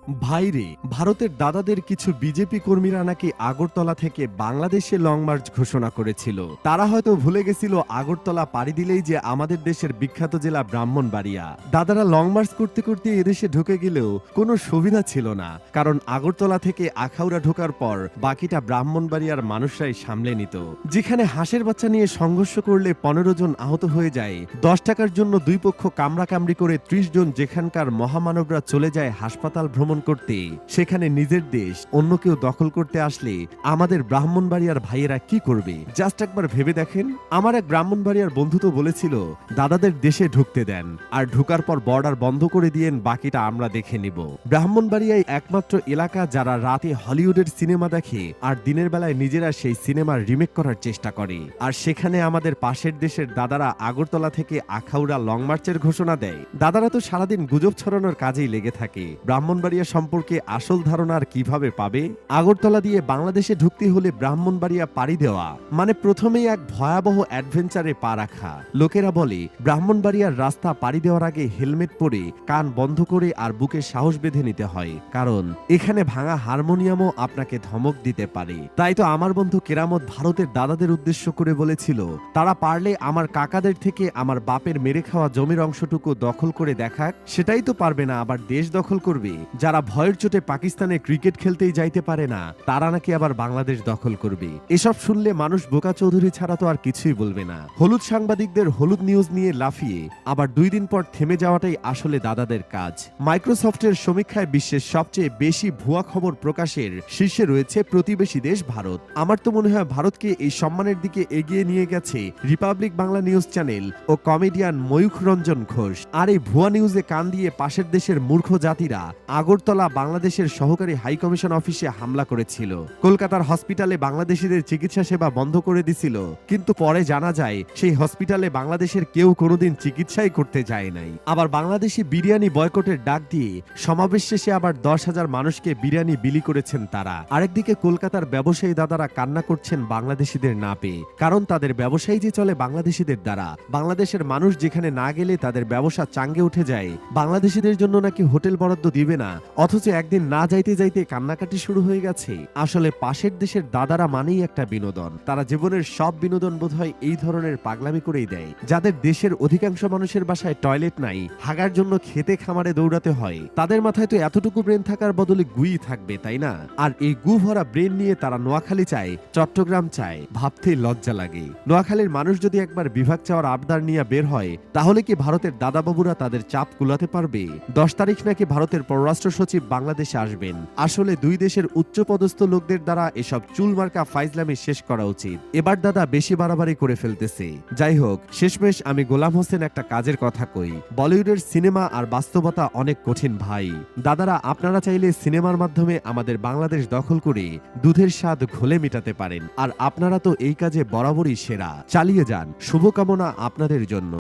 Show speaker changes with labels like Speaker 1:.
Speaker 1: ভাইরে, ভারতের দাদাদের কিছু বিজেপি কর্মীরা নাকি আগরতলা থেকে বাংলাদেশে লং মার্চ ঘোষণা করেছিল। তারা হয়তো ভুলে গেছিল আগরতলা পাড়ি দিলেই যে আমাদের দেশের বিখ্যাত জেলা ব্রাহ্মণবাড়িয়া। দাদারা লং মার্চ করতে করতে এদেশে ঢুকে গেলেও কোনো সুবিধা ছিল না, কারণ আগরতলা থেকে আখাউড়া ঢোকার পর বাকিটা ব্রাহ্মণবাড়িয়ার মানুষরাই সামলে নিত। যেখানে হাঁসের বাচ্চা নিয়ে সংঘর্ষ করলে 15 জন আহত হয়ে যায়, 10 টাকার জন্য দুই পক্ষ কামড়াকামড়ি করে 30 জন যেখানকার মহামানবরা চলে যায় হাসপাতাল ভ্রমণ করতে, সেখানে নিজের দেশ অন্য কেউ দখল করতে আসলে আমাদের ব্রাহ্মণবাড়িয়ার ভাইয়েরা কি করবে? জাস্ট একবার ভেবে দেখেন। আমার এক ব্রাহ্মণবাড়িয়ার বন্ধু তো বলেছিল, দাদাদের দেশে ঢুকতে দেন, আর ঢুকার পর বর্ডার বন্ধ করে দিয়েন, বাকিটা আমরা দেখে নিব। ব্রাহ্মণবাড়িয়ায় একমাত্র এলাকা যারা রাতে হলিউডের সিনেমা দেখে আর দিনের বেলায় নিজেরা সেই সিনেমার রিমেক করার চেষ্টা করে। আর সেখানে আমাদের পাশের দেশের দাদারা আগরতলা থেকে আখাউড়া লং মার্চের ঘোষণা দেয়। দাদারা তো সারাদিন গুজব ছড়ানোর কাজেই লেগে থাকে। ব্রাহ্মণবাড়িয়া সম্পর্কে আসল ধারণা আর কিভাবে পাবে? আগরতলা দিয়ে বাংলাদেশে ঢুকতে হলে ব্রাহ্মণবাড়িয়া পাড়ি দেওয়া মানে প্রথমেই এক ভয়াবহ অ্যাডভেঞ্চারে পা রাখা। লোকেরা বলে ব্রাহ্মণবাড়িয়ার রাস্তা পাড়ি দেওয়ার আগে হেলমেট পরে কান বন্ধ করে আর বুকে সাহস বেঁধে নিতে হয়, কারণ এখানে ভাঙা হারমোনিয়ামও আপনাকে ধমক দিতে পারে। তাই তো আমার বন্ধু কেরামত ভারতের দাদাদের উদ্দেশ্য করে বলেছিল, তারা পারলে আমার কাকাদের থেকে আমার বাপের মেরে খাওয়া জমির অংশটুকু দখল করে দেখাক। সেটাই তো পারবে না, আবার দেশ দখল করবে। যারা ভয়ের চোটে পাকিস্তানে ক্রিকেট খেলতেই যাইতে পারে না, তারা নাকি আবার বাংলাদেশ দখল করবে। এসব শুনলে মানুষ বোকা চৌধুরী ছাড়া তো আর কিছুই বলবে না। হলুদ সাংবাদিকদের হলুদ নিউজ নিয়ে লাফিয়ে আবার 2 দিন পর থেমে যাওয়াটাই আসলে দাদাদের কাজ। মাইক্রোসফটের সমীক্ষায় বিশ্বের সবচেয়ে বেশি ভুয়া খবর প্রকাশের শীর্ষে রয়েছে প্রতিবেশী দেশ ভারত। আমার তো মনে হয় ভারতকে এই সম্মানের দিকে এগিয়ে নিয়ে গেছে রিপাবলিক বাংলা নিউজ চ্যানেল ও কমেডিয়ান ময়ূখ রঞ্জন ঘোষ। আর এই ভুয়া নিউজে কান দিয়ে পাশের দেশের মূর্খ জাতিরা আগরতলা বাংলাদেশের সহকারী হাইকমিশন অফিসে হামলা করেছিল। কলকাতার হসপিটালে বাংলাদেশিদের চিকিৎসা সেবা বন্ধ করে দিছিল, কিন্তু পরে জানা যায় সেই হসপিটালে বাংলাদেশের কেউ কোনোদিন চিকিৎসাই করতে যায় নাই। আবার বাংলাদেশি বিরিয়ানি বয়কটের ডাক দিয়ে সমাবেশ শেষে আবার 10,000 মানুষকে বিরিয়ানি বিলি করেছেন তারা। আরেকদিকে কলকাতার ব্যবসায়ী দাদারা কান্না করছেন বাংলাদেশিদের না পেয়ে, কারণ তাদের ব্যবসায়ী যে চলে বাংলাদেশিদের দ্বারা। বাংলাদেশের মানুষ যেখানে না গেলে তাদের ব্যবসা চাঙ্গে উঠে যায়, বাংলাদেশিদের জন্য নাকি হোটেল বরাদ্দ দিবে না, অথচ একদিন না যাইতে যাইতে কান্নাকাটি শুরু হয়ে গেছে। আসলে পাশের দেশের দাদারা মানেই একটা বিনোদন। তারা জীবনের সব বিনোদন বোধহয় এই ধরনের পাগলামি করেই দেয়। যাদের দেশের অধিকাংশ মানুষের বাসায় টয়লেট নাই, হাগার জন্য খেতে খামারে দৌড়াতে হয়, তাদের মাথায় তো এতটুকু ব্রেন থাকার বদলে গুই থাকবে, তাই না? আর এই গু ভরা ব্রেন নিয়ে তারা নোয়াখালী চায়, চট্টগ্রাম চায়, ভাবতেই লজ্জা লাগে। নোয়াখালীর মানুষ যদি একবার বিভাগ চাওয়ার আবদার নিয়ে বের হয়, তাহলে কি ভারতের দাদাবাবুরা তাদের চাপ কুলাতে পারবে? 10 তারিখ নাকি ভারতের পররাষ্ট্র সচিব বাংলাদেশে আসবেন। আসলে দুই দেশের উচ্চপদস্থ লোকদের দ্বারা এসব চুলমার্কা ফাইজলামি শেষ করা উচিত। এবার দাদা বেশি বাড়াবাড়ি করে ফেলতেছে। যাই হোক, শেষমেশ আমি গোলাম হোসেন একটা কাজের কথা কই, বলিউডের সিনেমা আর বাস্তবতা অনেক কঠিন ভাই। দাদারা আপনারা চাইলে সিনেমার মাধ্যমে আমাদের বাংলাদেশ দখল করে দুধের স্বাদ ঘোলে মেটাতে পারেন, আর আপনারা তো এই কাজে বরাবরই সেরা। চালিয়ে যান, শুভকামনা আপনাদের জন্য।